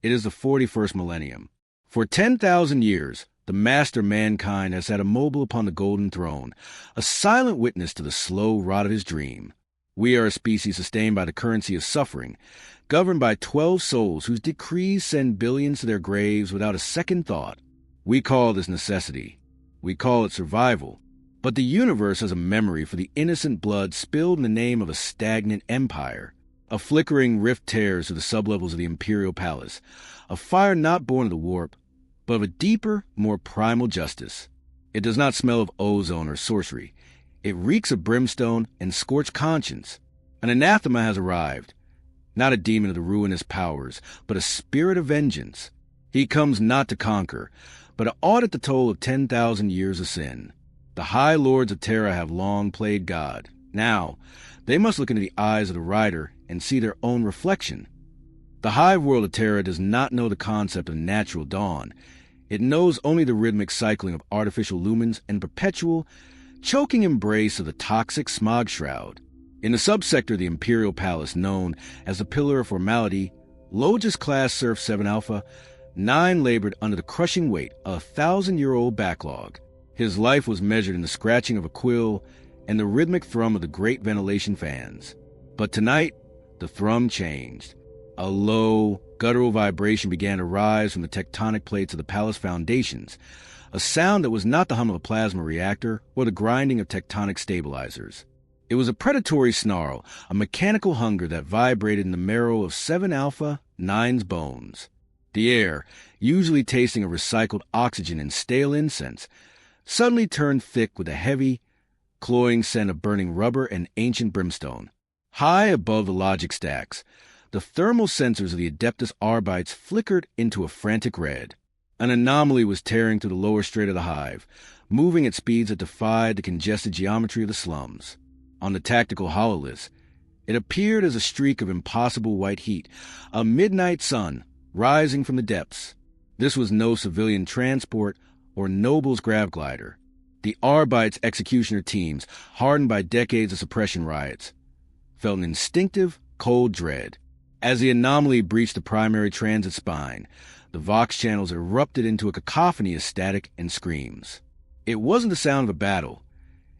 It is the 41st millennium. For 10,000 years, the master mankind has sat immobile upon the golden throne, a silent witness to the slow rot of his dream. We are a species sustained by the currency of suffering, governed by 12 souls whose decrees send billions to their graves without a second thought. We call this necessity. We call it survival. But the universe has a memory for the innocent blood spilled in the name of a stagnant empire. A flickering rift tears through the sublevels of the Imperial Palace, a fire not born of the warp, but of a deeper, more primal justice. It does not smell of ozone or sorcery. It reeks of brimstone and scorched conscience. An anathema has arrived, not a demon of the ruinous powers, but a spirit of vengeance. He comes not to conquer, but to audit the toll of 10,000 years of sin. The High Lords of Terra have long played God. Now, they must look into the eyes of the rider and see their own reflection. The High World of Terra does not know the concept of natural dawn. It knows only the rhythmic cycling of artificial lumens and perpetual, choking embrace of the toxic smog shroud. In the subsector of the Imperial Palace known as the Pillar of Formality, Logis-class Serf 7 Alpha, 9 labored under the crushing weight of a 1,000-year-old backlog. His life was measured in the scratching of a quill and the rhythmic thrum of the great ventilation fans. But tonight, the thrum changed. A low, guttural vibration began to rise from the tectonic plates of the palace foundations, a sound that was not the hum of a plasma reactor or the grinding of tectonic stabilizers. It was a predatory snarl, a mechanical hunger that vibrated in the marrow of 7 Alpha 9's bones. The air, usually tasting of recycled oxygen and stale incense, suddenly turned thick with a heavy, cloying scent of burning rubber and ancient brimstone. High above the logic stacks, the thermal sensors of the Adeptus Arbites flickered into a frantic red. An anomaly was tearing through the lower strait of the hive, moving at speeds that defied the congested geometry of the slums. On the tactical hololiths, it appeared as a streak of impossible white heat, a midnight sun rising from the depths. This was no civilian transport or noble's grav glider. The Arbites' executioner teams, hardened by decades of suppression riots, felt an instinctive, cold dread. As the anomaly breached the primary transit spine, the Vox channels erupted into a cacophony of static and screams. It wasn't the sound of a battle.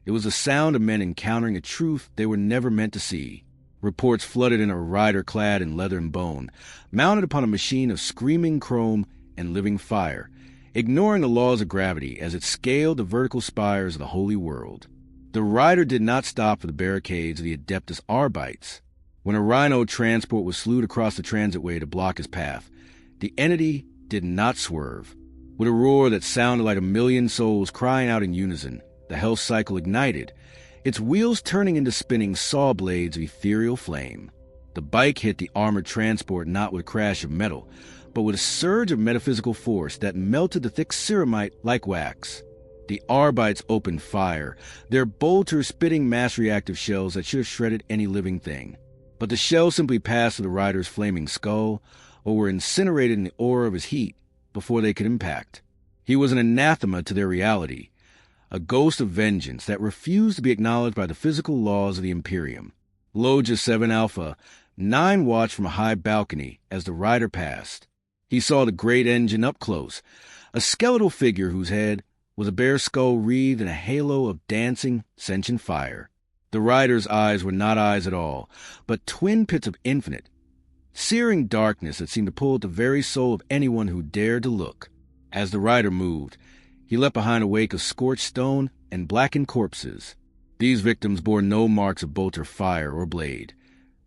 It was the sound of men encountering a truth they were never meant to see. Reports flooded in a rider clad in leather and bone, mounted upon a machine of screaming chrome and living fire, ignoring the laws of gravity as it scaled the vertical spires of the holy world. The rider did not stop for the barricades of the Adeptus Arbites. When a rhino transport was slewed across the transitway to block his path, the entity did not swerve. With a roar that sounded like a million souls crying out in unison, the health cycle ignited, its wheels turning into spinning saw blades of ethereal flame. The bike hit the armored transport not with a crash of metal, but with a surge of metaphysical force that melted the thick ceramite like wax. The Arbites opened fire, their bolters spitting mass reactive shells that should have shredded any living thing. But the shells simply passed through the rider's flaming skull, or were incinerated in the aura of his heat before they could impact. He was an anathema to their reality, a ghost of vengeance that refused to be acknowledged by the physical laws of the Imperium. Logis 7 Alpha 9 watched from a high balcony as the rider passed. He saw the great engine up close, a skeletal figure whose head was a bare skull wreathed in a halo of dancing, sentient fire. The rider's eyes were not eyes at all, but twin pits of infinite, searing darkness that seemed to pull at the very soul of anyone who dared to look. As the rider moved, he left behind a wake of scorched stone and blackened corpses. These victims bore no marks of bolt or fire or blade.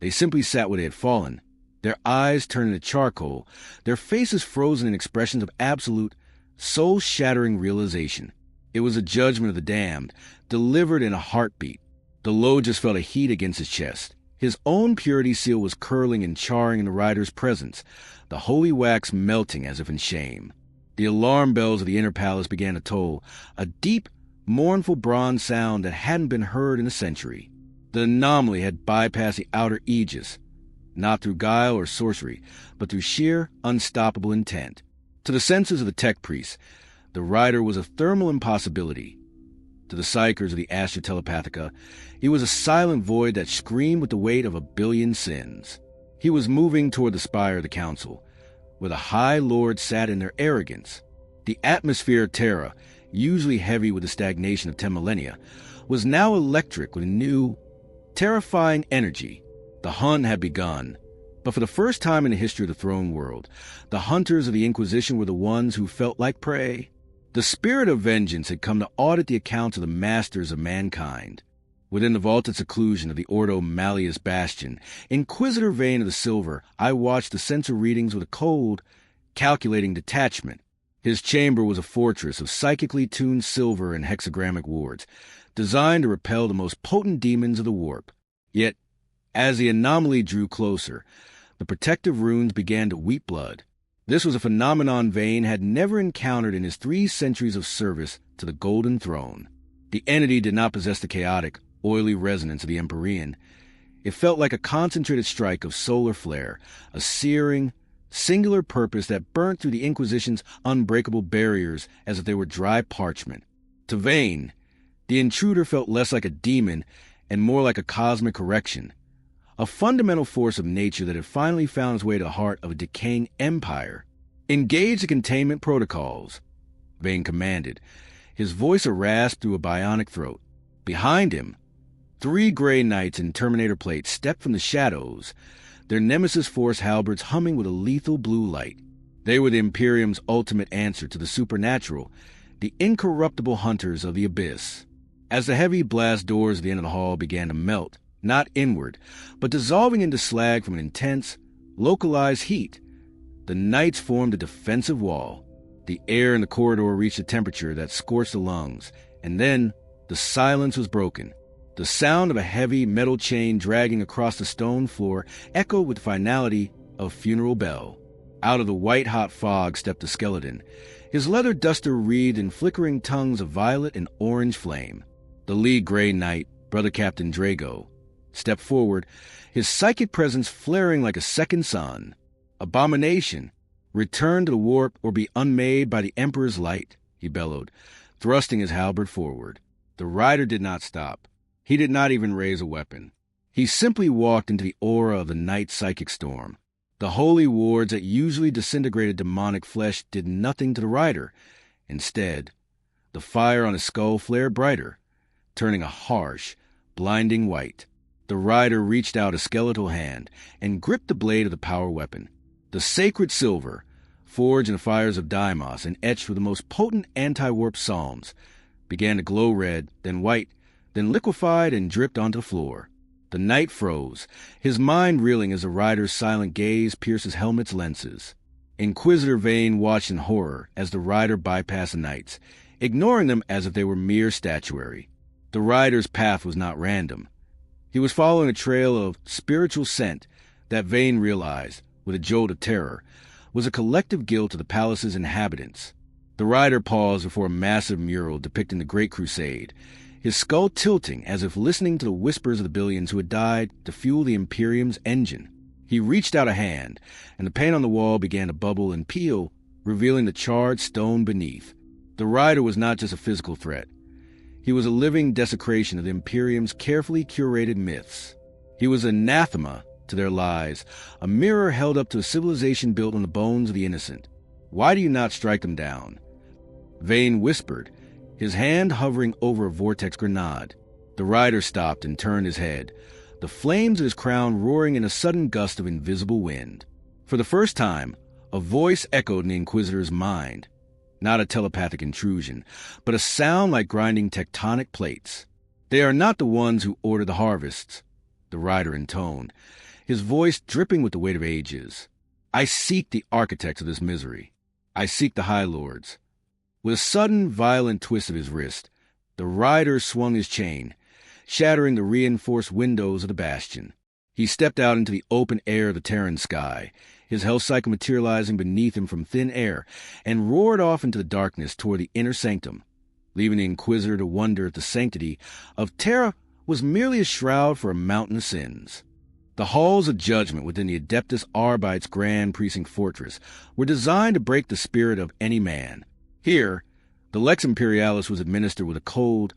They simply sat where they had fallen, their eyes turned into charcoal, their faces frozen in expressions of absolute, soul-shattering realization. It was a judgment of the damned, delivered in a heartbeat. The Logis felt a heat against his chest. His own purity seal was curling and charring in the rider's presence, the holy wax melting as if in shame. The alarm bells of the inner palace began to toll, a deep, mournful bronze sound that hadn't been heard in a century. The anomaly had bypassed the outer aegis, not through guile or sorcery, but through sheer, unstoppable intent. To the senses of the tech priests, the rider was a thermal impossibility. To the psychers of the Astra Telepathica, he was a silent void that screamed with the weight of a billion sins. He was moving toward the spire of the council, where the High Lords sat in their arrogance. The atmosphere of Terra, usually heavy with the stagnation of 10 millennia, was now electric with a new, terrifying energy. The hunt had begun, but for the first time in the history of the Throneworld, the hunters of the Inquisition were the ones who felt like prey. The spirit of vengeance had come to audit the accounts of the masters of mankind. Within the vaulted seclusion of the Ordo Malleus Bastion, Inquisitor Vane of the Silver, I watched the sensor readings with a cold, calculating detachment. His chamber was a fortress of psychically tuned silver and hexagrammic wards, designed to repel the most potent demons of the warp. Yet, as the anomaly drew closer, the protective runes began to weep blood. This was a phenomenon Vane had never encountered in his 3 centuries of service to the Golden Throne. The entity did not possess the chaotic, oily resonance of the Imperium. It felt like a concentrated strike of solar flare, a searing, singular purpose that burnt through the Inquisition's unbreakable barriers as if they were dry parchment. To Vane, the intruder felt less like a demon and more like a cosmic correction, a fundamental force of nature that had finally found its way to the heart of a decaying empire. "Engage the containment protocols," Vane commanded, his voice a rasp through a bionic throat. Behind him, 3 gray knights in Terminator plates stepped from the shadows, their Nemesis Force halberds humming with a lethal blue light. They were the Imperium's ultimate answer to the supernatural, the incorruptible hunters of the abyss. As the heavy blast doors at the end of the hall began to melt, not inward, but dissolving into slag from an intense, localized heat, the knights formed a defensive wall. The air in the corridor reached a temperature that scorched the lungs, and then the silence was broken. The sound of a heavy metal chain dragging across the stone floor echoed with the finality of a funeral bell. Out of the white-hot fog stepped the skeleton, his leather duster wreathed in flickering tongues of violet and orange flame. The lead gray knight, Brother Captain Drago, stepped forward, his psychic presence flaring like a second sun. "Abomination, return to the warp or be unmade by the Emperor's light," he bellowed, thrusting his halberd forward. The rider did not stop. He did not even raise a weapon. He simply walked into the aura of the night's psychic storm. The holy wards that usually disintegrated demonic flesh did nothing to the rider. Instead, the fire on his skull flared brighter, turning a harsh, blinding white. The rider reached out a skeletal hand and gripped the blade of the power weapon. The sacred silver, forged in the fires of Deimos and etched with the most potent anti-warp psalms, began to glow red, then white, then liquefied and dripped onto the floor. The knight froze, his mind reeling as the rider's silent gaze pierced his helmet's lenses. Inquisitor Vane watched in horror as the rider bypassed the knights, ignoring them as if they were mere statuary. The rider's path was not random. He was following a trail of spiritual scent that Vane realized, with a jolt of terror, was a collective guilt of the palace's inhabitants. The rider paused before a massive mural depicting the Great Crusade, his skull tilting as if listening to the whispers of the billions who had died to fuel the Imperium's engine. He reached out a hand, and the paint on the wall began to bubble and peel, revealing the charred stone beneath. The rider was not just a physical threat. He was a living desecration of the Imperium's carefully curated myths. He was anathema to their lies, a mirror held up to a civilization built on the bones of the innocent. "Why do you not strike them down?" Vane whispered, his hand hovering over a vortex grenade. The rider stopped and turned his head, the flames of his crown roaring in a sudden gust of invisible wind. For the first time, a voice echoed in the Inquisitor's mind. Not a telepathic intrusion, but a sound like grinding tectonic plates. "They are not the ones who order the harvests," the rider intoned, his voice dripping with the weight of ages. "I seek the architects of this misery. I seek the High Lords." With a sudden, violent twist of his wrist, the rider swung his chain, shattering the reinforced windows of the bastion. He stepped out into the open air of the Terran sky, his health cycle materializing beneath him from thin air, and roared off into the darkness toward the inner sanctum, leaving the Inquisitor to wonder if the sanctity of Terra was merely a shroud for a mountain of sins. The halls of judgment within the Adeptus Arbite's grand precinct fortress were designed to break the spirit of any man. Here, the Lex Imperialis was administered with a cold,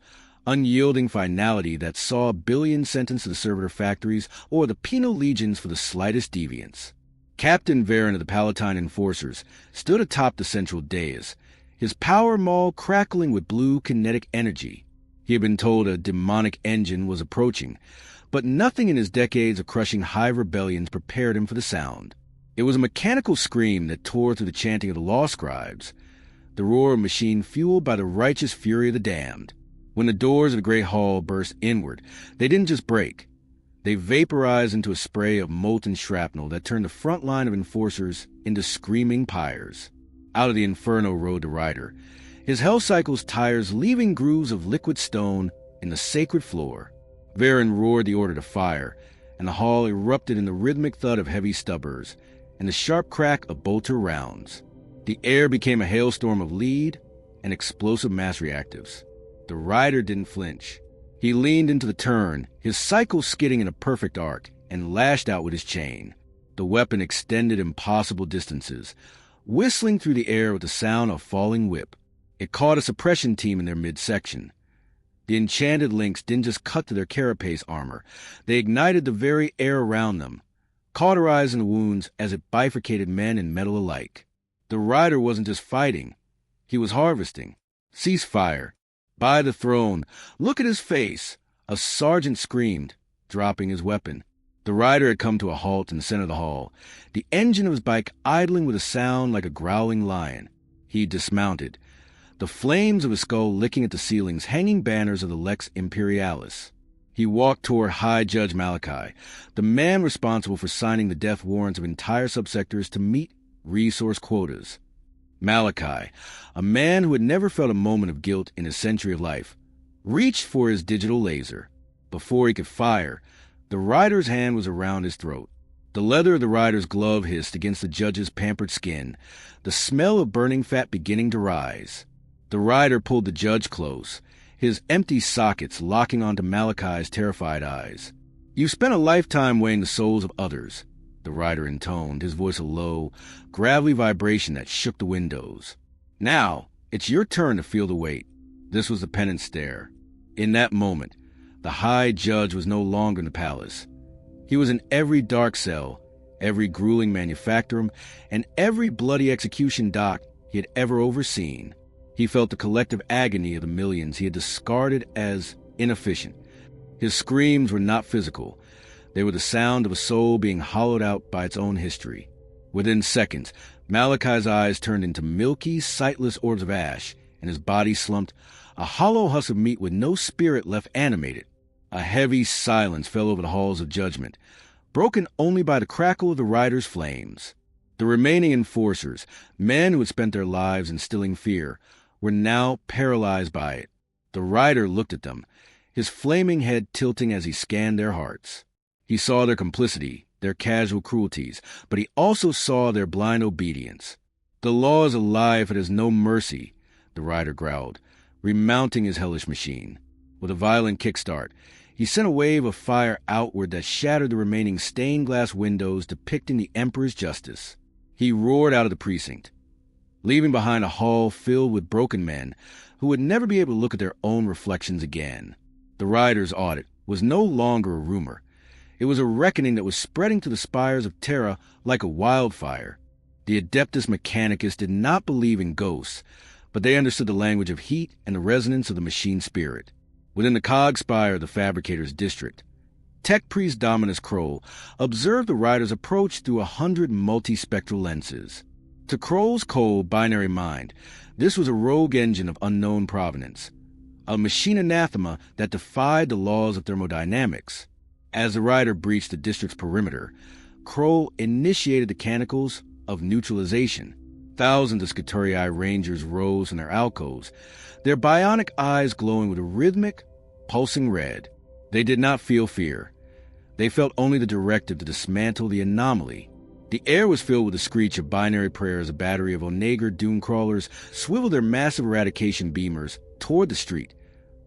unyielding finality that saw a billion sentenced to the servitor factories or the penal legions for the slightest deviance. Captain Varen of the Palatine Enforcers stood atop the central dais, his power maul crackling with blue kinetic energy. He had been told a demonic engine was approaching, but nothing in his decades of crushing hive rebellions prepared him for the sound. It was a mechanical scream that tore through the chanting of the law scribes, the roar of machine fueled by the righteous fury of the damned. When the doors of the great hall burst inward, they didn't just break. They vaporized into a spray of molten shrapnel that turned the front line of enforcers into screaming pyres. Out of the inferno rode the rider, his Hell Cycle's tires leaving grooves of liquid stone in the sacred floor. Varen roared the order to fire, and the hall erupted in the rhythmic thud of heavy stubbers and the sharp crack of bolter rounds. The air became a hailstorm of lead and explosive mass reactives. The rider didn't flinch. He leaned into the turn, his cycle skidding in a perfect arc, and lashed out with his chain. The weapon extended impossible distances, whistling through the air with the sound of falling whip. It caught a suppression team in their midsection. The enchanted links didn't just cut to their carapace armor. They ignited the very air around them, cauterizing the wounds as it bifurcated men and metal alike. The rider wasn't just fighting. He was harvesting. Cease fire. By the throne. Look at his face. A sergeant screamed, dropping his weapon. The rider had come to a halt in the center of the hall, the engine of his bike idling with a sound like a growling lion. He dismounted, the flames of his skull licking at the ceilings, hanging banners of the Lex Imperialis. He walked toward High Judge Malachi, the man responsible for signing the death warrants of entire subsectors to meet resource quotas. Malachi, a man who had never felt a moment of guilt in his century of life, reached for his digital laser. Before he could fire, the rider's hand was around his throat. The leather of the rider's glove hissed against the judge's pampered skin, the smell of burning fat beginning to rise. The rider pulled the judge close, his empty sockets locking onto Malachi's terrified eyes. "You've spent a lifetime weighing the souls of others," the rider intoned, his voice a low, gravelly vibration that shook the windows. "Now, it's your turn to feel the weight." This was the penance stare. In that moment, the High Judge was no longer in the palace. He was in every dark cell, every grueling manufactorum, and every bloody execution dock he had ever overseen. He felt the collective agony of the millions he had discarded as inefficient. His screams were not physical. They were the sound of a soul being hollowed out by its own history. Within seconds, Malachi's eyes turned into milky, sightless orbs of ash, and his body slumped, a hollow husk of meat with no spirit left animated. A heavy silence fell over the halls of judgment, broken only by the crackle of the rider's flames. The remaining enforcers, men who had spent their lives instilling fear, were now paralyzed by it. The rider looked at them, his flaming head tilting as he scanned their hearts. He saw their complicity, their casual cruelties, but he also saw their blind obedience. "The law is alive, it has no mercy," the rider growled, remounting his hellish machine. With a violent kickstart, he sent a wave of fire outward that shattered the remaining stained glass windows depicting the Emperor's justice. He roared out of the precinct, leaving behind a hall filled with broken men who would never be able to look at their own reflections again. The rider's audit was no longer a rumor. It was a reckoning that was spreading to the spires of Terra like a wildfire. The Adeptus Mechanicus did not believe in ghosts, but they understood the language of heat and the resonance of the machine spirit. Within the cog spire of the Fabricator's district, Tech Priest Dominus Kroll observed the rider's approach through 100 multispectral lenses. To Kroll's cold, binary mind, this was a rogue engine of unknown provenance, a machine anathema that defied the laws of thermodynamics. As the rider breached the district's perimeter, Kroll initiated the canticles of neutralization. Thousands of Scuturi Rangers rose from their alcoves, their bionic eyes glowing with a rhythmic, pulsing red. They did not feel fear. They felt only the directive to dismantle the anomaly. The air was filled with the screech of binary prayer as a battery of Onager Dooncrawlers swiveled their massive eradication beamers toward the street,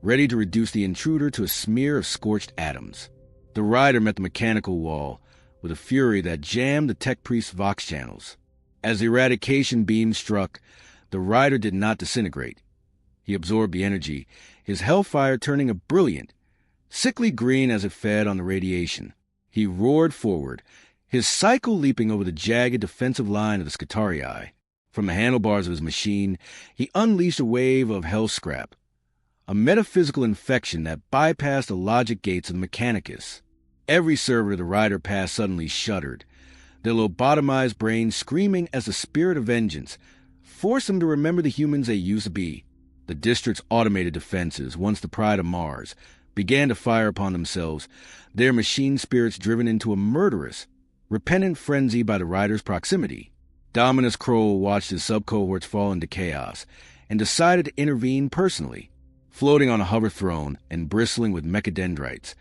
ready to reduce the intruder to a smear of scorched atoms. The rider met the mechanical wall with a fury that jammed the Tech Priest's Vox channels. As the eradication beam struck, the rider did not disintegrate. He absorbed the energy, his hellfire turning a brilliant, sickly green as it fed on the radiation. He roared forward, his cycle leaping over the jagged defensive line of the Scutarii. From the handlebars of his machine, he unleashed a wave of hell scrap, a metaphysical infection that bypassed the logic gates of the Mechanicus. Every server the rider passed suddenly shuddered, their lobotomized brains screaming as the spirit of vengeance forced them to remember the humans they used to be. The district's automated defenses, once the pride of Mars, began to fire upon themselves, their machine spirits driven into a murderous, repentant frenzy by the rider's proximity. Dominus Kroll watched his subcohorts fall into chaos and decided to intervene personally. Floating on a hover throne and bristling with mechadendrites,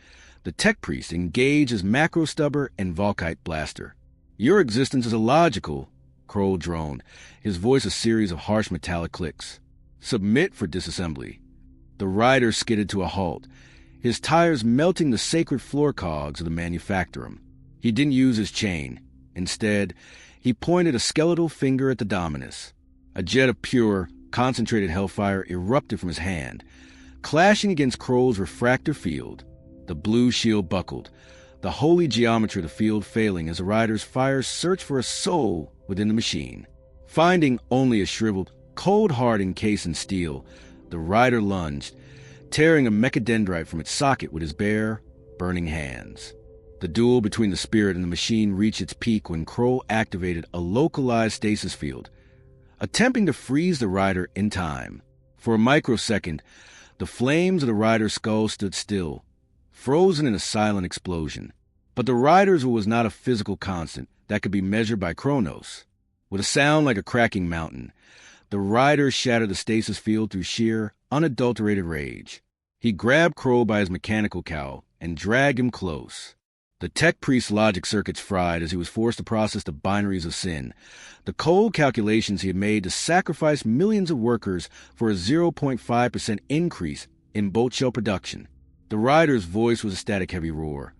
the tech priest engaged his macrostubber and Volkite blaster. "Your existence is illogical," Kroll droned, his voice a series of harsh metallic clicks. "Submit for disassembly." The rider skidded to a halt, his tires melting the sacred floor cogs of the manufactorum. He didn't use his chain. Instead, he pointed a skeletal finger at the Dominus. A jet of pure, concentrated hellfire erupted from his hand, clashing against Kroll's refractor field. The blue shield buckled, the holy geometry of the field failing as the rider's fire searched for a soul within the machine. Finding only a shriveled, cold heart encased in steel, the rider lunged, tearing a mechadendrite from its socket with his bare, burning hands. The duel between the spirit and the machine reached its peak when Kroll activated a localized stasis field, attempting to freeze the rider in time. For a microsecond, the flames of the rider's skull stood still, frozen in a silent explosion. But the rider's was not a physical constant that could be measured by Kronos. With a sound like a cracking mountain, the rider shattered the stasis field through sheer, unadulterated rage. He grabbed Kroll by his mechanical cowl and dragged him close. The tech priest's logic circuits fried as he was forced to process the binaries of sin, the cold calculations he had made to sacrifice millions of workers for a 0.5% increase in bolt shell production. The rider's voice was a static-heavy roar.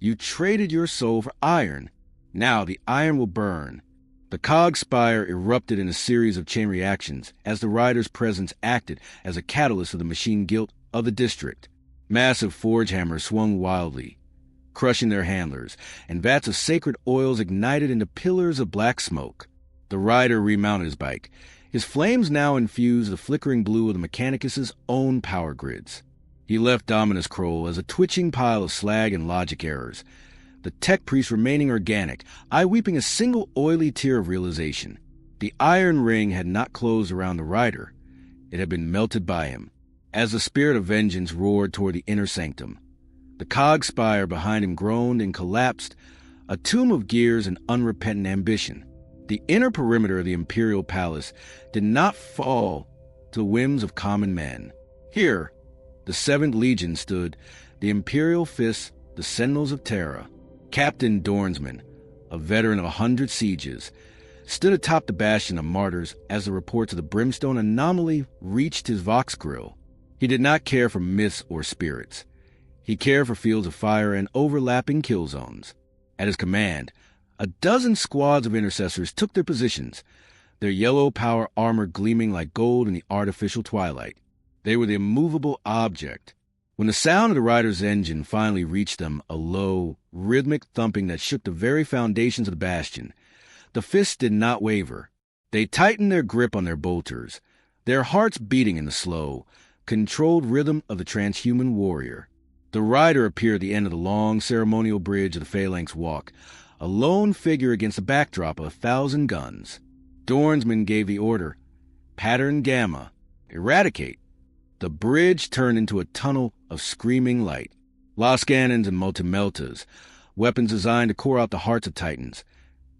"You traded your soul for iron. Now the iron will burn." The cog spire erupted in a series of chain reactions as the rider's presence acted as a catalyst of the machine guilt of the district. Massive forge hammers swung wildly, crushing their handlers, and vats of sacred oils ignited into pillars of black smoke. The rider remounted his bike. His flames now infused the flickering blue of the Mechanicus's own power grids. He left Dominus Kroll as a twitching pile of slag and logic errors, the tech priest remaining organic, eye weeping a single oily tear of realization. The iron ring had not closed around the rider. It had been melted by him. As the spirit of vengeance roared toward the inner sanctum, the cog spire behind him groaned and collapsed, a tomb of gears and unrepentant ambition. The inner perimeter of the Imperial Palace did not fall to the whims of common men. Here, the 7th Legion stood, the Imperial Fists, the Sentinels of Terra. Captain Dornsman, a veteran of 100 sieges, stood atop the bastion of martyrs as the reports of the brimstone anomaly reached his vox grill. He did not care for myths or spirits. He cared for fields of fire and overlapping kill zones. At his command, a dozen squads of intercessors took their positions, their yellow power armor gleaming like gold in the artificial twilight. They were the immovable object. When the sound of the rider's engine finally reached them, a low, rhythmic thumping that shook the very foundations of the bastion, the fists did not waver. They tightened their grip on their bolters, their hearts beating in the slow, controlled rhythm of the transhuman warrior. The rider appeared at the end of the long ceremonial bridge of the Phalanx Walk, a lone figure against a backdrop of 1,000 guns. Dornsman gave the order, "Pattern Gamma, eradicate." The bridge turned into a tunnel of screaming light. Las cannons and multimeltas, weapons designed to core out the hearts of titans,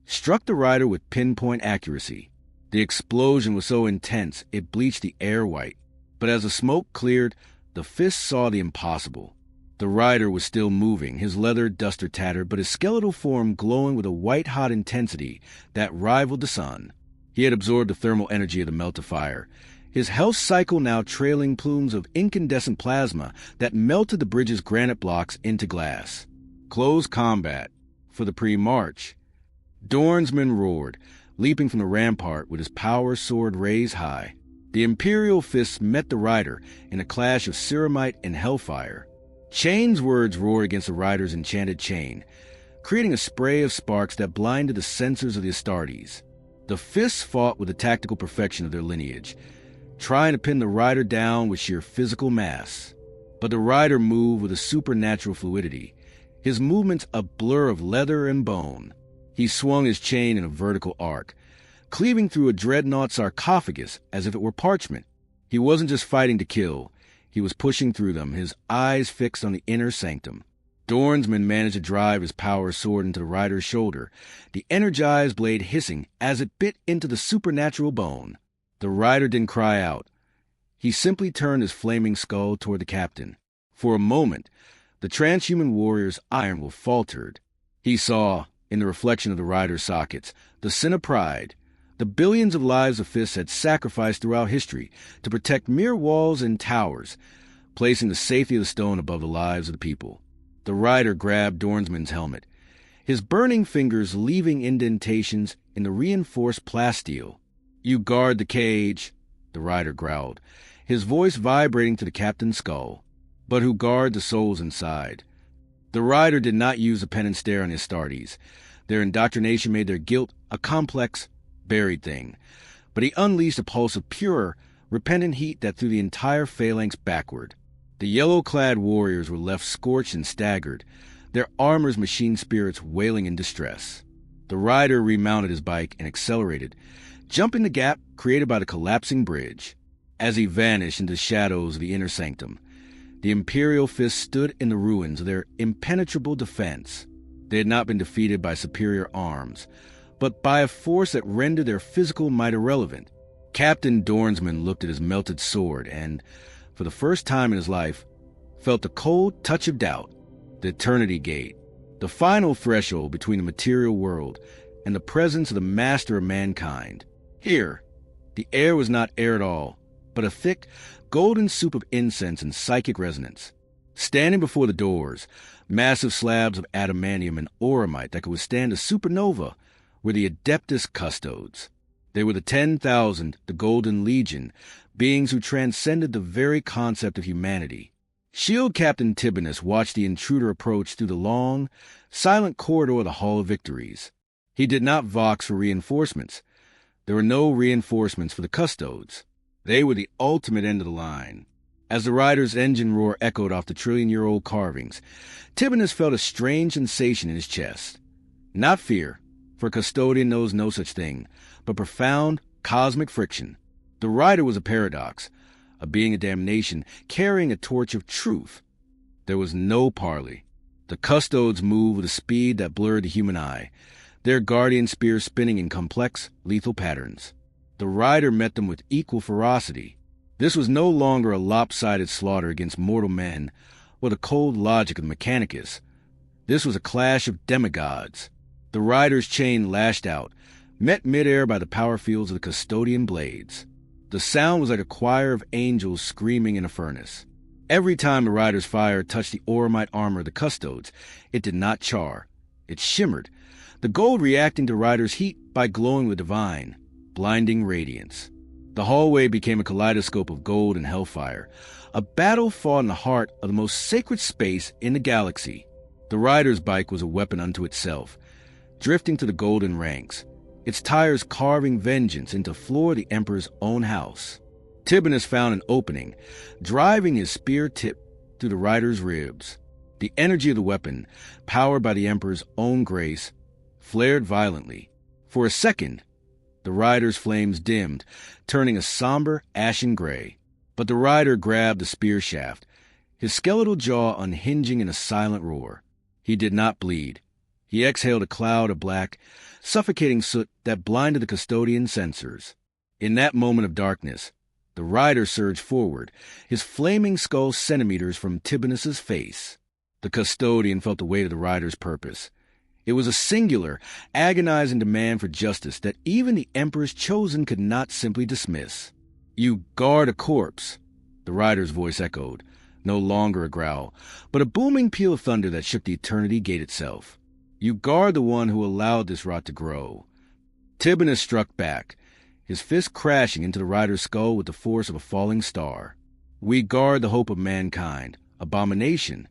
struck the rider with pinpoint accuracy. The explosion was so intense it bleached the air white. But as the smoke cleared, the fist saw the impossible. The rider was still moving, his leather duster tattered, but his skeletal form glowing with a white-hot intensity that rivaled the sun. He had absorbed the thermal energy of the meltifier, his health cycle now trailing plumes of incandescent plasma that melted the bridge's granite blocks into glass. Close combat for the pre-march. Dornsman roared, leaping from the rampart with his power sword raised high. The Imperial fists met the rider in a clash of ceramite and hellfire. Chain's words roared against the rider's enchanted chain, creating a spray of sparks that blinded the sensors of the Astartes. The fists fought with the tactical perfection of their lineage, trying to pin the rider down with sheer physical mass. But the rider moved with a supernatural fluidity, his movements a blur of leather and bone. He swung his chain in a vertical arc, cleaving through a dreadnought sarcophagus as if it were parchment. He wasn't just fighting to kill, he was pushing through them, his eyes fixed on the inner sanctum. Dornsman managed to drive his power sword into the rider's shoulder, the energized blade hissing as it bit into the supernatural bone. The rider didn't cry out. He simply turned his flaming skull toward the captain. For a moment, the transhuman warrior's iron will faltered. He saw, in the reflection of the rider's sockets, the sin of pride. The billions of lives the fists had sacrificed throughout history to protect mere walls and towers, placing the safety of the stone above the lives of the people. The rider grabbed Dornsman's helmet, his burning fingers leaving indentations in the reinforced plasteel. "You guard the cage," the rider growled, his voice vibrating to the captain's skull. "But who guard the souls inside?" The rider did not use a penance stare on his Astartes. Their indoctrination made their guilt a complex, buried thing. But he unleashed a pulse of pure, repentant heat that threw the entire phalanx backward. The yellow-clad warriors were left scorched and staggered, their armor's machine spirits wailing in distress. The rider remounted his bike and accelerated, jumping the gap created by the collapsing bridge. As he vanished into the shadows of the inner sanctum, the Imperial fists stood in the ruins of their impenetrable defense. They had not been defeated by superior arms, but by a force that rendered their physical might irrelevant. Captain Dornsman looked at his melted sword and, for the first time in his life, felt the cold touch of doubt. The Eternity Gate, the final threshold between the material world and the presence of the master of mankind. Here, the air was not air at all, but a thick, golden soup of incense and psychic resonance. Standing before the doors, massive slabs of adamantium and auramite that could withstand a supernova, were the Adeptus Custodes. They were the 10,000, the Golden Legion, beings who transcended the very concept of humanity. Shield Captain Tibonus watched the intruder approach through the long, silent corridor of the Hall of Victories. He did not vox for reinforcements. There were no reinforcements for the Custodes. They were the ultimate end of the line. As the rider's engine roar echoed off the trillion-year-old carvings, Tibonus felt a strange sensation in his chest. Not fear, for a custodian knows no such thing, but profound, cosmic friction. The rider was a paradox, a being of damnation, carrying a torch of truth. There was no parley. The Custodes moved with a speed that blurred the human eye, their guardian spears spinning in complex, lethal patterns. The rider met them with equal ferocity. This was no longer a lopsided slaughter against mortal men, or the cold logic of the Mechanicus. This was a clash of demigods. The rider's chain lashed out, met midair by the power fields of the custodian blades. The sound was like a choir of angels screaming in a furnace. Every time the rider's fire touched the auramite armor of the Custodes, it did not char. It shimmered, the gold reacting to the rider's heat by glowing with divine, blinding radiance. The hallway became a kaleidoscope of gold and hellfire, a battle fought in the heart of the most sacred space in the galaxy. The rider's bike was a weapon unto itself, drifting to the golden ranks, its tires carving vengeance into the floor of the Emperor's own house. Tibonus found an opening, driving his spear tip through the rider's ribs. The energy of the weapon, powered by the Emperor's own grace, flared violently. For a second, the rider's flames dimmed, turning a somber, ashen gray. But the rider grabbed the spear shaft, his skeletal jaw unhinging in a silent roar. He did not bleed. He exhaled a cloud of black, suffocating soot that blinded the custodian sensors. In that moment of darkness, the rider surged forward, his flaming skull centimeters from Tibonus's face. The custodian felt the weight of the rider's purpose. It was a singular, agonizing demand for justice that even the Emperor's chosen could not simply dismiss. "You guard a corpse," the rider's voice echoed, no longer a growl, but a booming peal of thunder that shook the Eternity Gate itself. "You guard the one who allowed this rot to grow." Tibonus struck back, his fist crashing into the rider's skull with the force of a falling star. "We guard the hope of mankind, abomination."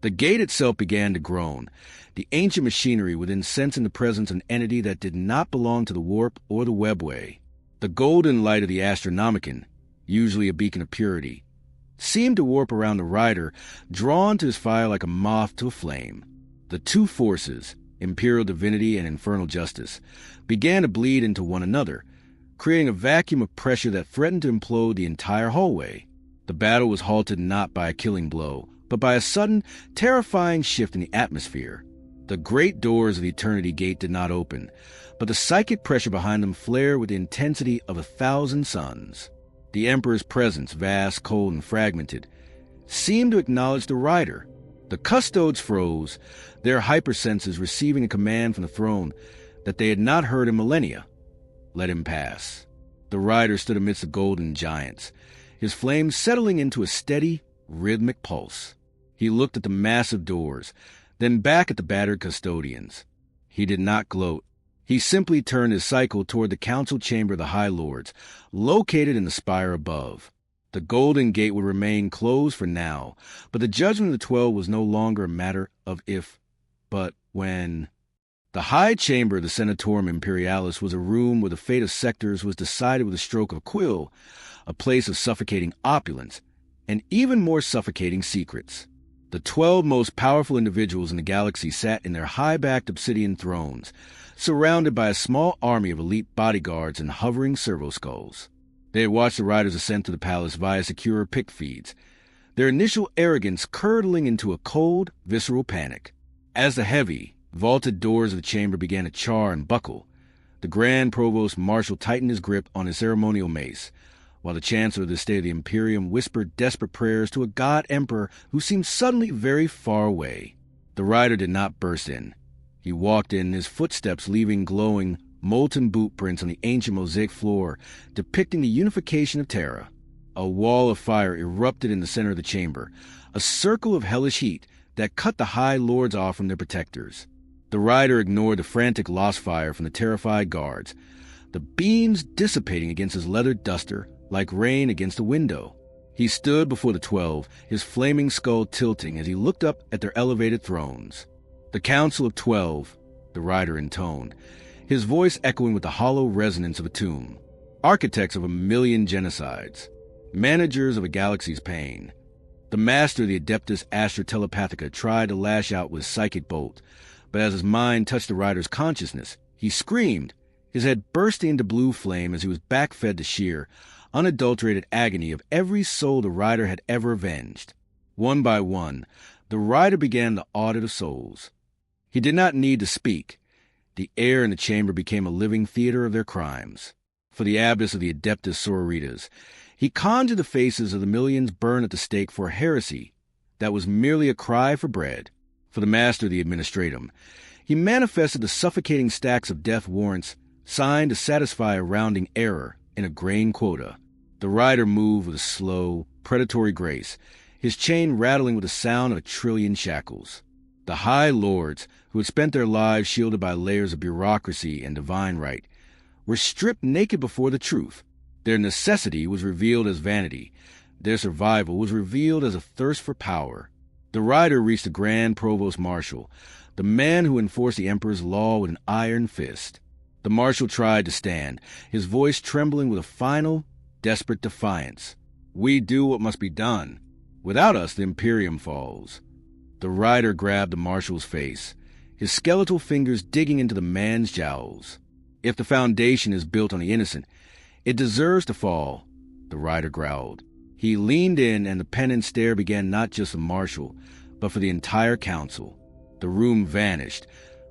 The gate itself began to groan, the ancient machinery within sensing the presence of an entity that did not belong to the warp or the webway. The golden light of the Astronomicon, usually a beacon of purity, seemed to warp around the rider, drawn to his fire like a moth to a flame. The two forces, imperial divinity and infernal justice, began to bleed into one another, creating a vacuum of pressure that threatened to implode the entire hallway. The battle was halted not by a killing blow, but by a sudden, terrifying shift in the atmosphere. The great doors of the Eternity Gate did not open, but the psychic pressure behind them flared with the intensity of 1,000 suns. The Emperor's presence, vast, cold, and fragmented, seemed to acknowledge the rider. The custodes froze, their hypersenses receiving a command from the throne that they had not heard in millennia. Let him pass. The rider stood amidst the golden giants, his flames settling into a steady, rhythmic pulse. He looked at the massive doors, then back at the battered custodians. He did not gloat. He simply turned his cycle toward the council chamber of the High Lords, located in the spire above. The Golden Gate would remain closed for now, but the judgment of the 12 was no longer a matter of if, but when. The high chamber of the Senatorium Imperialis was a room where the fate of sectors was decided with a stroke of a quill, a place of suffocating opulence, and even more suffocating secrets. The 12 most powerful individuals in the galaxy sat in their high-backed obsidian thrones, surrounded by a small army of elite bodyguards and hovering servo-skulls. They had watched the riders ascend to the palace via secure pick feeds, their initial arrogance curdling into a cold, visceral panic. As the heavy, vaulted doors of the chamber began to char and buckle, the Grand Provost Marshal tightened his grip on his ceremonial mace, while the Chancellor of the State of the Imperium whispered desperate prayers to a god emperor who seemed suddenly very far away. The rider did not burst in. He walked in, his footsteps leaving glowing, molten boot prints on the ancient mosaic floor, depicting the unification of Terra. A wall of fire erupted in the center of the chamber, a circle of hellish heat that cut the High Lords off from their protectors. The rider ignored the frantic lost fire from the terrified guards, the beams dissipating against his leather duster like rain against a window. He stood before the 12, his flaming skull tilting as he looked up at their elevated thrones. The Council of 12, the rider intoned, his voice echoing with the hollow resonance of a tomb. Architects of 1,000,000 genocides, managers of a galaxy's pain. The master of the Adeptus Astra Telepathica tried to lash out with psychic bolt, but as his mind touched the rider's consciousness, he screamed, his head bursting into blue flame as he was backfed the sheer, unadulterated agony of every soul the rider had ever avenged. One by one, the rider began the Audit of Souls. He did not need to speak. The air in the chamber became a living theater of their crimes. For the abbess of the Adeptus Sororitas, he conjured the faces of the millions burned at the stake for a heresy that was merely a cry for bread. For the master of the Administratum, he manifested the suffocating stacks of death warrants signed to satisfy a rounding error in a grain quota. The rider moved with a slow, predatory grace, his chain rattling with the sound of 1,000,000,000,000 shackles. The High Lords, who had spent their lives shielded by layers of bureaucracy and divine right, were stripped naked before the truth. Their necessity was revealed as vanity. Their survival was revealed as a thirst for power. The rider reached the Grand Provost Marshal, the man who enforced the Emperor's law with an iron fist. The Marshal tried to stand, his voice trembling with a final, desperate defiance. "We do what must be done. Without us, the Imperium falls." The rider grabbed the Marshal's face, his skeletal fingers digging into the man's jowls. "If the foundation is built on the innocent, it deserves to fall," the rider growled. He leaned in, and the penitent stare began not just for Marshal, but for the entire council. The room vanished,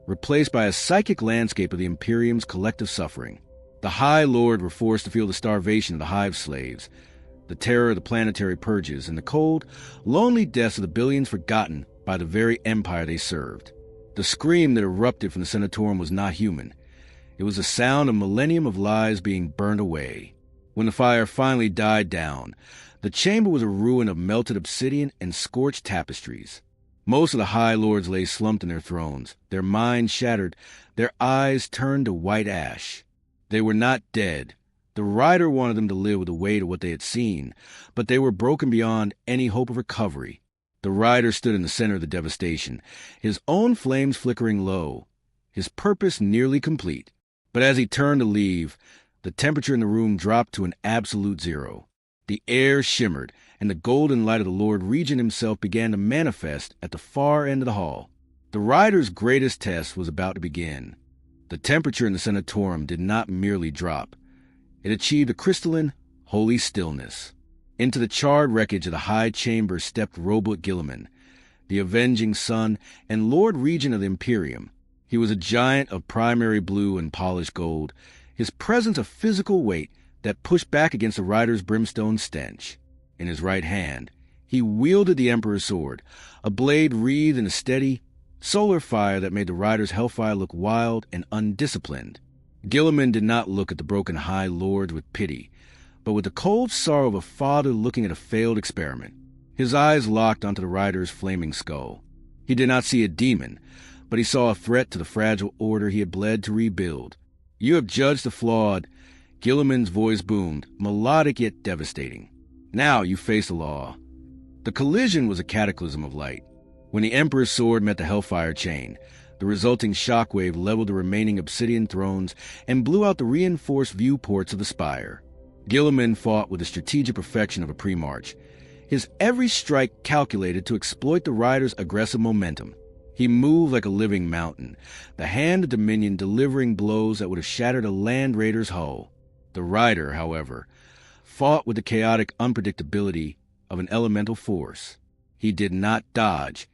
replaced by a psychic landscape of the Imperium's collective suffering. The High Lord were forced to feel the starvation of the hive slaves, the terror of the planetary purges, and the cold, lonely deaths of the billions forgotten by the very empire they served. The scream that erupted from the Senatorium was not human. It was the sound of a millennium of lives being burned away. When the fire finally died down, the chamber was a ruin of melted obsidian and scorched tapestries. Most of the High Lords lay slumped in their thrones, their minds shattered, their eyes turned to white ash. They were not dead. The rider wanted them to live with the weight of what they had seen, but they were broken beyond any hope of recovery. The rider stood in the center of the devastation, his own flames flickering low, his purpose nearly complete. But as he turned to leave, the temperature in the room dropped to an absolute zero. The air shimmered, and the golden light of the Lord Regent himself began to manifest at the far end of the hall. The rider's greatest test was about to begin. The temperature in the Senatorium did not merely drop. It achieved a crystalline, holy stillness. Into the charred wreckage of the high chamber stepped Roboute Guilliman, the avenging son and Lord Regent of the Imperium. He was a giant of primary blue and polished gold, his presence a physical weight that pushed back against the rider's brimstone stench. In his right hand, he wielded the Emperor's sword, a blade wreathed in a steady, solar fire that made the rider's hellfire look wild and undisciplined. Guilliman did not look at the broken High Lords with pity, but with the cold sorrow of a father looking at a failed experiment. His eyes locked onto the rider's flaming skull. He did not see a demon, but he saw a threat to the fragile order he had bled to rebuild. "You have judged the flawed," Guilliman's voice boomed, melodic yet devastating. "Now you face the law." The collision was a cataclysm of light. When the Emperor's sword met the Hellfire chain, the resulting shockwave leveled the remaining obsidian thrones and blew out the reinforced viewports of the spire. Guilliman fought with the strategic perfection of a pre-march, his every strike calculated to exploit the rider's aggressive momentum. He moved like a living mountain, the hand of Dominion delivering blows that would have shattered a land raider's hull. The rider, however, fought with the chaotic unpredictability of an elemental force. He did not dodge.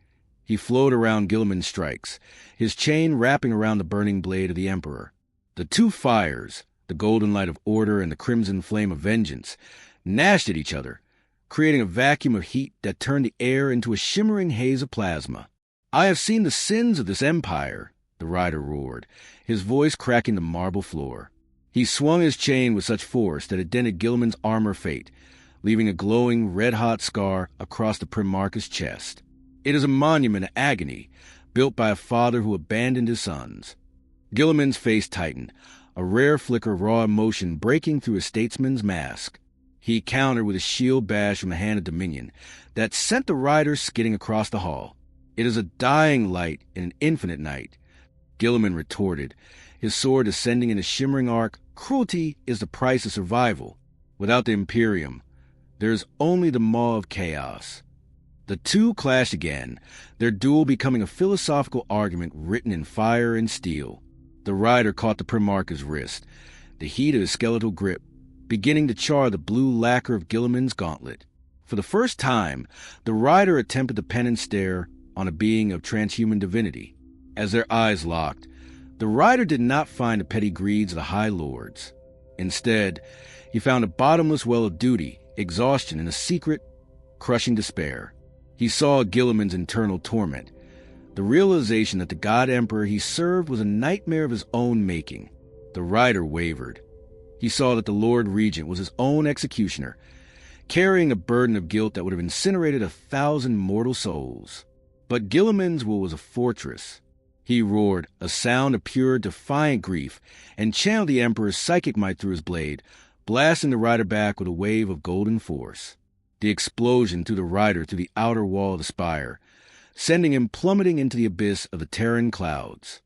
He flowed around Guilliman's strikes, his chain wrapping around the burning blade of the Emperor. The two fires, the golden light of order and the crimson flame of vengeance, gnashed at each other, creating a vacuum of heat that turned the air into a shimmering haze of plasma. "I have seen the sins of this empire," the rider roared, his voice cracking the marble floor. He swung his chain with such force that it dented Guilliman's armor fate, leaving a glowing, red-hot scar across the Primarch's chest. It is a monument of agony, built by a father who abandoned his sons. Guilliman's face tightened, a rare flicker of raw emotion breaking through a statesman's mask. He countered with a shield bash from the hand of Dominion that sent the rider skidding across the hall. "It is a dying light in an infinite night," Guilliman retorted, his sword descending in a shimmering arc. "Cruelty is the price of survival. Without the Imperium, there is only the maw of chaos." The two clashed again, their duel becoming a philosophical argument written in fire and steel. The rider caught the Primarch's wrist, the heat of his skeletal grip beginning to char the blue lacquer of Guilliman's gauntlet. For the first time, the rider attempted the penance stare on a being of transhuman divinity. As their eyes locked, the rider did not find the petty greeds of the High Lords. Instead, he found a bottomless well of duty, exhaustion, and a secret, crushing despair. He saw Guilliman's internal torment, the realization that the God Emperor he served was a nightmare of his own making. The rider wavered. He saw that the Lord Regent was his own executioner, carrying a burden of guilt that would have incinerated 1,000 mortal souls. But Guilliman's will was a fortress. He roared, a sound of pure, defiant grief, and channeled the Emperor's psychic might through his blade, blasting the rider back with a wave of golden force. The explosion threw the rider through the outer wall of the spire, sending him plummeting into the abyss of the Terran clouds.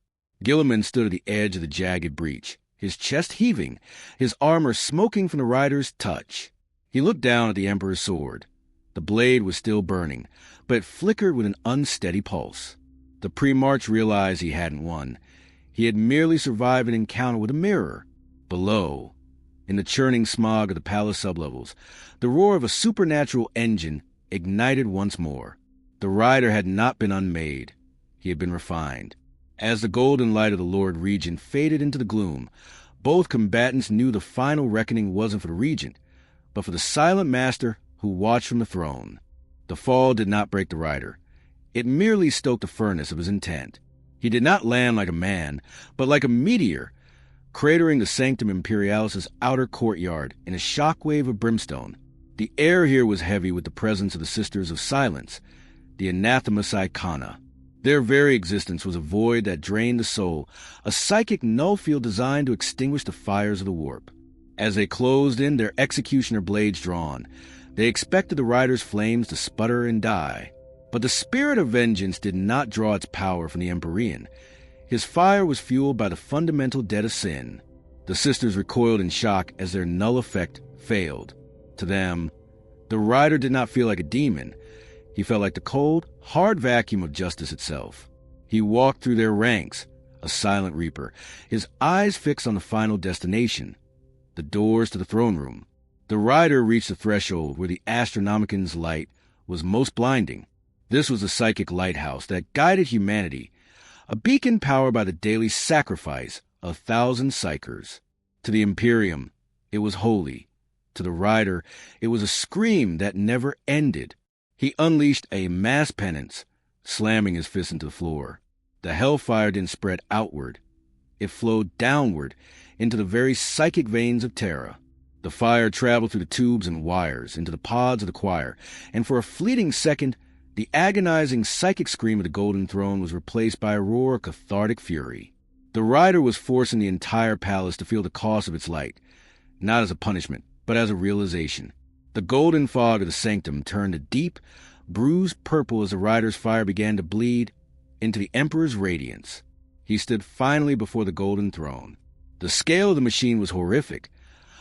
Guilliman stood at the edge of the jagged breach, his chest heaving, his armor smoking from the rider's touch. He looked down at the Emperor's sword. The blade was still burning, but it flickered with an unsteady pulse. The Primarch realized he hadn't won. He had merely survived an encounter with a mirror. Below, in the churning smog of the palace sublevels, the roar of a supernatural engine ignited once more. The rider had not been unmade. He had been refined. As the golden light of the Lord Regent faded into the gloom, both combatants knew the final reckoning wasn't for the Regent, but for the silent master who watched from the throne. The fall did not break the rider. It merely stoked the furnace of his intent. He did not land like a man, but like a meteor, cratering the Sanctum Imperialis' outer courtyard in a shockwave of brimstone. The air here was heavy with the presence of the Sisters of Silence, the Anathema Psychana. Their very existence was a void that drained the soul, a psychic null field designed to extinguish the fires of the warp. As they closed in, their executioner blades drawn, they expected the rider's flames to sputter and die. But the spirit of vengeance did not draw its power from the Empyrean. His fire was fueled by the fundamental debt of sin. The sisters recoiled in shock as their null effect failed. To them, the rider did not feel like a demon. He felt like the cold, hard vacuum of justice itself. He walked through their ranks, a silent reaper, his eyes fixed on the final destination, the doors to the throne room. The rider reached the threshold where the Astronomican's light was most blinding. This was a psychic lighthouse that guided humanity, a beacon powered by the daily sacrifice of 1,000 psychers. To the Imperium, it was holy. To the rider, it was a scream that never ended. He unleashed a mass penance, slamming his fist into the floor. The hellfire didn't spread outward. It flowed downward into the very psychic veins of Terra. The fire traveled through the tubes and wires into the pods of the choir, and for a fleeting second, the agonizing psychic scream of the Golden Throne was replaced by a roar of cathartic fury. The rider was forcing the entire palace to feel the cost of its light, not as a punishment, but as a realization. The golden fog of the sanctum turned a deep, bruised purple as the rider's fire began to bleed into the Emperor's radiance. He stood finally before the Golden Throne. The scale of the machine was horrific,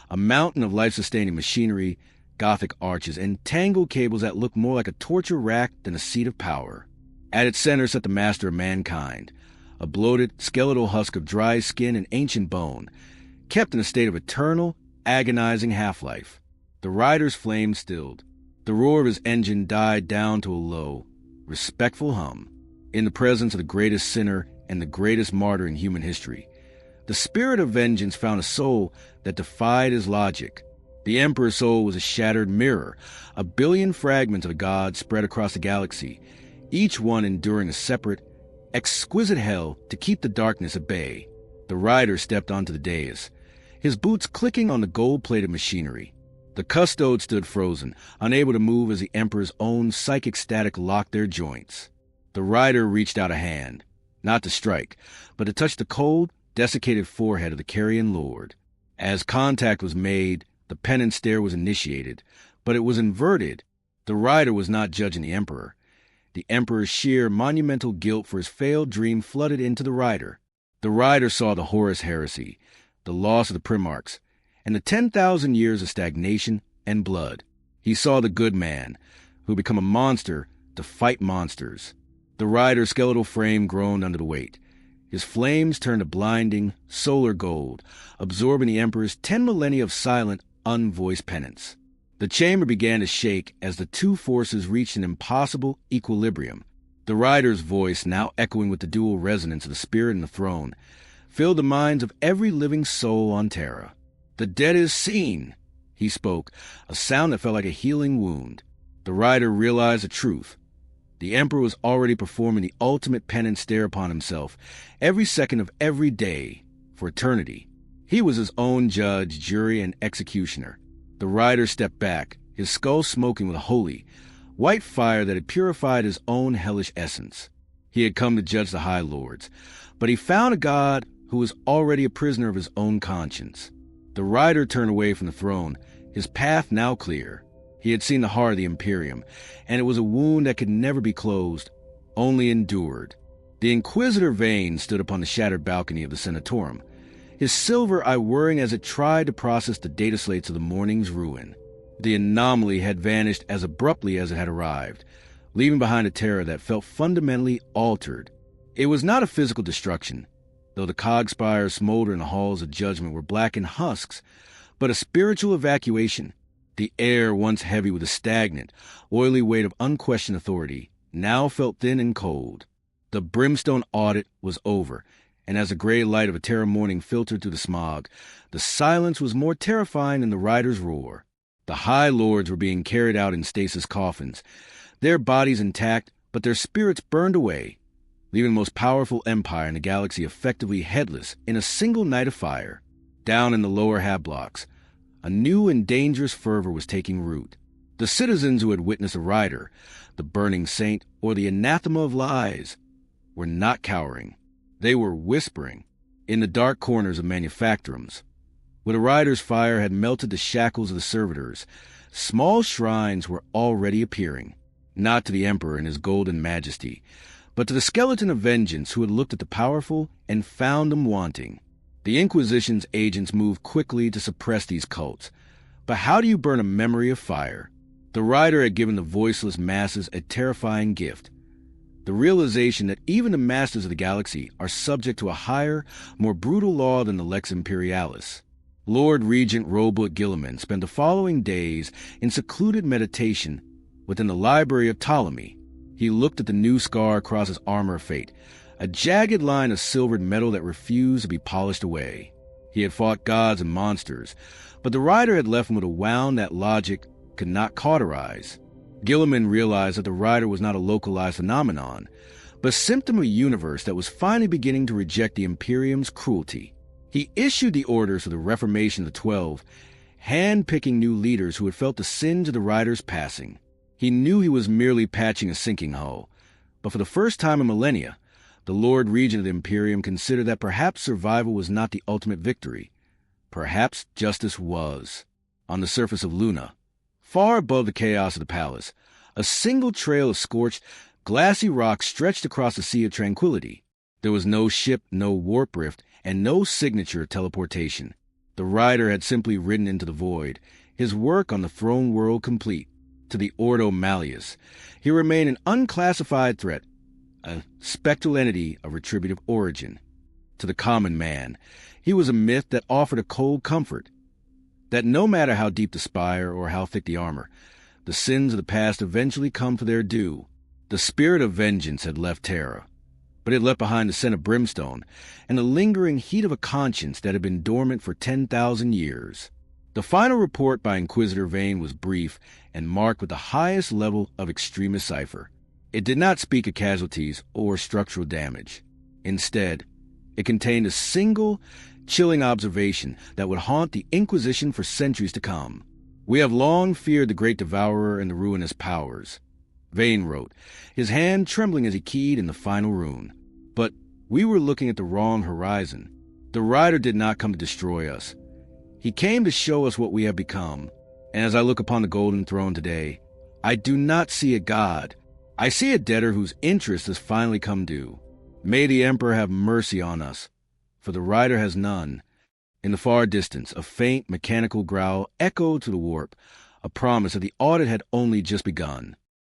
a mountain of life-sustaining machinery, Gothic arches, and tangled cables that looked more like a torture rack than a seat of power. At its center sat the master of mankind, a bloated, skeletal husk of dry skin and ancient bone, kept in a state of eternal, agonizing half-life. The rider's flame stilled. The roar of his engine died down to a low, respectful hum. In the presence of the greatest sinner and the greatest martyr in human history, the spirit of vengeance found a soul that defied his logic. The Emperor's soul was a shattered mirror, a billion fragments of a god spread across the galaxy, each one enduring a separate, exquisite hell to keep the darkness at bay. The rider stepped onto the dais, his boots clicking on the gold-plated machinery. The custode stood frozen, unable to move as the Emperor's own psychic static locked their joints. The rider reached out a hand, not to strike, but to touch the cold, desiccated forehead of the Carrion Lord. As contact was made, the penance stare was initiated, but it was inverted. The rider was not judging the Emperor. The Emperor's sheer, monumental guilt for his failed dream flooded into the rider. The rider saw the Horus heresy, the loss of the Primarchs, and the 10,000 years of stagnation and blood. He saw the good man, who become a monster to fight monsters. The rider's skeletal frame groaned under the weight. His flames turned to blinding, solar gold, absorbing the Emperor's 10 millennia of silent, unvoiced penance. The chamber began to shake as the two forces reached an impossible equilibrium. The rider's voice, now echoing with the dual resonance of the spirit and the throne, filled the minds of every living soul on Terra. "The dead is seen," he spoke, a sound that felt like a healing wound. The rider realized the truth. The Emperor was already performing the ultimate penance stare upon himself, every second of every day, for eternity. He was his own judge, jury, and executioner. The rider stepped back, his skull smoking with a holy, white fire that had purified his own hellish essence. He had come to judge the High Lords, but he found a god who was already a prisoner of his own conscience. The rider turned away from the throne, his path now clear. He had seen the heart of the Imperium, and it was a wound that could never be closed, only endured. The Inquisitor Vane stood upon the shattered balcony of the Senatorum, his silver eye whirring as it tried to process the data slates of the morning's ruin. The anomaly had vanished as abruptly as it had arrived, leaving behind a terror that felt fundamentally altered. It was not a physical destruction, though the cog spires smolder in the halls of judgment were blackened husks, but a spiritual evacuation. The air, once heavy with a stagnant, oily weight of unquestioned authority, now felt thin and cold. The brimstone audit was over, and as the gray light of a Terra morning filtered through the smog, the silence was more terrifying than the rider's roar. The High Lords were being carried out in stasis coffins, their bodies intact, but their spirits burned away, leaving the most powerful empire in the galaxy effectively headless in a single night of fire. Down in the lower half-blocks, a new and dangerous fervor was taking root. The citizens who had witnessed the rider, the burning saint, or the anathema of lies, were not cowering. They were whispering. In the dark corners of manufactorums, where the rider's fire had melted the shackles of the servitors, small shrines were already appearing. not to the Emperor in his golden majesty, but to the skeleton of vengeance who had looked at the powerful and found them wanting. The Inquisition's agents moved quickly to suppress these cults. But how do you burn a memory of fire? The writer had given the voiceless masses a terrifying gift. The realization that even the masters of the galaxy are subject to a higher, more brutal law than the Lex Imperialis. Lord Regent Roboute Guilliman spent the following days in secluded meditation within the library of Ptolemy. He looked at the new scar across his armor of fate, a jagged line of silvered metal that refused to be polished away. He had fought gods and monsters, but the writer had left him with a wound that logic could not cauterize. Guilliman realized that the writer was not a localized phenomenon, but a symptom of a universe that was finally beginning to reject the Imperium's cruelty. He issued the orders for the Reformation of the 12, hand-picking new leaders who had felt the sins of the writer's passing. He knew he was merely patching a sinking hull, but for the first time in millennia, the Lord Regent of the Imperium considered that perhaps survival was not the ultimate victory. Perhaps justice was. On the surface of Luna, far above the chaos of the palace, a single trail of scorched, glassy rock stretched across the Sea of Tranquility. There was no ship, no warp rift, and no signature of teleportation. The writer had simply ridden into the void, his work on the Throneworld complete. To the Ordo Malleus, he remained an unclassified threat, a spectral entity of retributive origin. To the common man, he was a myth that offered a cold comfort, that no matter how deep the spire or how thick the armor, the sins of the past eventually come to their due. The spirit of vengeance had left Terra, but it left behind the scent of brimstone and the lingering heat of a conscience that had been dormant for 10,000 years. The final report by Inquisitor Vane was brief and marked with the highest level of extremist cipher. It did not speak of casualties or structural damage. Instead, it contained a single, chilling observation that would haunt the Inquisition for centuries to come. "We have long feared the great devourer and the ruinous powers," Vane wrote, his hand trembling as he keyed in the final rune. "But we were looking at the wrong horizon. The writer did not come to destroy us. He came to show us what we have become. And as I look upon the Golden Throne today, I do not see a god. I see a debtor whose interest has finally come due. May the Emperor have mercy on us, for the writer has none." In the far distance, a faint mechanical growl echoed to the warp, a promise that the audit had only just begun.